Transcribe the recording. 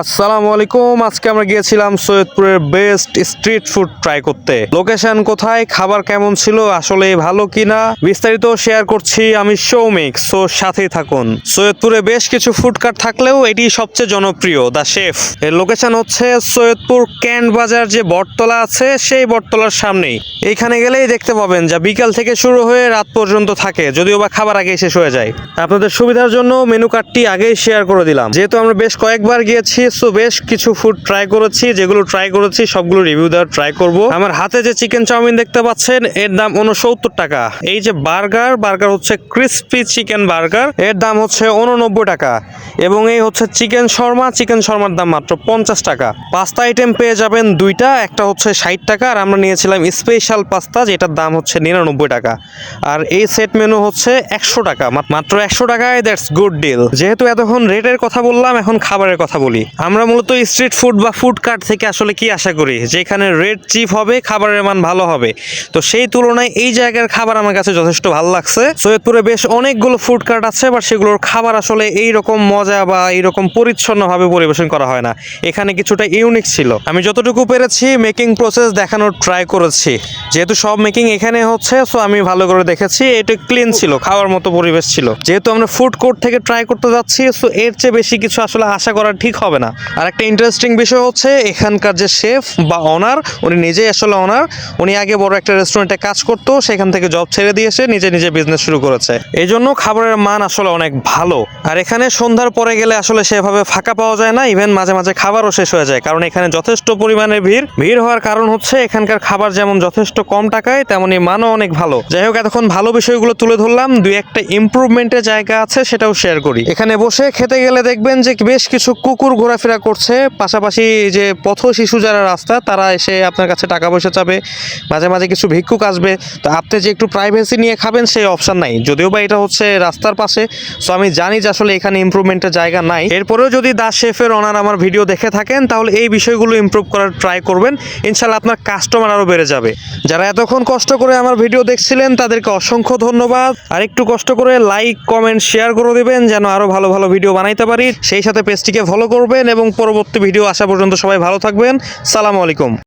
আসসালামু আলাইকুম। আজকে আমরা গিয়েছিলাম সৈয়দপুরের বেস্ট স্ট্রিট ফুড ট্রাই করতে। লোকেশন কোথায়, খাবার কেমন ছিল, আসলে ভালো কিনা বিস্তারিত শেয়ার করছি আমি সৌমিক। সো সাথেই থাকুন। সৈয়দপুরে বেশ কিছু ফুড কার্ট থাকলেও এটি সবচেয়ে জনপ্রিয় দ্য শেফ। এর লোকেশন হচ্ছে সৈয়দপুর ক্যান্ট বাজার যে বটতলা আছে সেই বটতলার সামনেই। এইখানে গেলেই দেখতে পাবেন যা বিকাল থেকে শুরু হয়ে রাত পর্যন্ত থাকে, যদিও বা খাবার আগেই শেষ হয়ে যায়। আপনাদের সুবিধার জন্য মেনু কার্ডটি আগেই শেয়ার করে দিলাম, যেহেতু আমরা বেশ কয়েকবার গিয়েছি। সো বেশ কিছু ফুড ট্রাই করেছি, যেগুলো ট্রাই করেছি সবগুলো রিভিউ দেওয়ার ট্রাই করব। আমার হাতে যে চিকেন চাউমিন দেখতে পাচ্ছেন এর দাম 69 টাকা। এই যে বার্গার হচ্ছে ক্রিসপি চিকেন বার্গার, এর দাম হচ্ছে 89 টাকা। এবং এই হচ্ছে চিকেন শর্মার দাম মাত্র 50 টাকা। পাস্তা আইটেম পেয়ে যাবেন দুইটা, একটা হচ্ছে 60 টাকা আর আমরা নিয়েছিলাম স্পেশাল পাস্তা যেটার দাম হচ্ছে 99 টাকা। আর এই সেট মেনু হচ্ছে 100 টাকা, মাত্র 100 টাকায়। That's good deal. যেহেতু এতক্ষণ রেটের কথা বললাম, এখন খাবারের কথা বলি। আমরা মূলত স্ট্রিট ফুড বা ফুড কার্ট থেকে আসলে কি আশা করি, যে এখানে রেট চিপ হবে, খাবারের মান ভালো হবে। তো সেই তুলনায় এই জায়গার খাবার আমার কাছে যথেষ্ট ভালো লাগছে। সৈয়দপুরে বেশ অনেকগুলো ফুড কার্ট আছে, বাট সেগুলোর খাবার আসলে এইরকম মজা বা এইরকম পরিচ্ছন্নভাবে পরিবেশন করা হয় না। এখানে কিছুটা ইউনিক ছিল। আমি যতটুকু পেরেছি মেকিং প্রসেস দেখানোর ট্রাই করেছি। যেহেতু সব মেকিং এখানে হচ্ছে, সো আমি ভালো করে দেখেছি। এটা ক্লিন ছিল, খাওয়ার মতো পরিবেশ ছিল। যেহেতু আমরা ফুড কোর্ট থেকে ট্রাই করতে যাচ্ছি, সো এর চেয়ে বেশি কিছু আসলে আশা করা ঠিক হবে না। আর একটা ইন্টারেস্টিং বিষয় হচ্ছে এখানকার যে শেফ বা অনার, উনি নিজেই আসলে অনার। উনি আগে বড় একটা রেস্টুরেন্টে কাজ করতো, সেখান থেকে জব ছেড়ে দিয়ে এসে নিজে বিজনেস শুরু করেছে। এই জন্য খাবারের মান আসলে অনেক ভালো। আর এখানে সন্ধ্যার পরে গেলে আসলে সেভাবে ফাঁকা পাওয়া যায় না, ইভেন মাঝে মাঝে খাবারও শেষ হয়ে যায়, কারণ এখানে যথেষ্ট পরিমাণে ভিড় হওয়ার কারণ হচ্ছে এখানকার খাবার যেমন যথেষ্ট কম টাকায়, তেমনি মানও অনেক ভালো। যাই হোক, এতক্ষণ ভালো বিষয়গুলো তুলে ধরলাম, দুই একটা ইমপ্রুভমেন্টের জায়গা আছে সেটাও শেয়ার করি। এখানে বসে খেতে গেলে দেখবেন যে বেশ কিছু কুকুর ঘোরাফেরা করছে, পাশাপাশি যে পথ শিশু যারা রাস্তা তারা এসে আপনার কাছে টাকা পয়সা চাবে, মাঝে মাঝে কিছু ভিক্ষুক আসবে। তো আপনি যে একটু প্রাইভেসি নিয়ে খাবেন সেই অপশন নাই, যদিও বা এটা হচ্ছে রাস্তার পাশে। সো আমি জানি যে আসলে এখানে ইমপ্রুভমেন্টের জায়গা নাই। এরপরেও যদি দা শেফের অনার আমার ভিডিও দেখে থাকেন, তাহলে এই বিষয়গুলো ইমপ্রুভ করার ট্রাই করবেন। ইনশাল্লাহ আপনার কাস্টমার আরও বেড়ে যাবে। যারা এতক্ষণ কষ্ট করে আমার ভিডিও দেখছিলেন তাদেরকে অসংখ্য ধন্যবাদ। আর একটু কষ্ট করে লাইক, কমেন্ট, শেয়ার করে দেবেন যেন আরও ভালো ভালো ভিডিও বানাইতে পারি। সেই সাথে পেজটিকে ফলো করবেন এবং পরবর্তী ভিডিও আসা পর্যন্ত সবাই ভালো থাকবেন। সালামু আলাইকুম।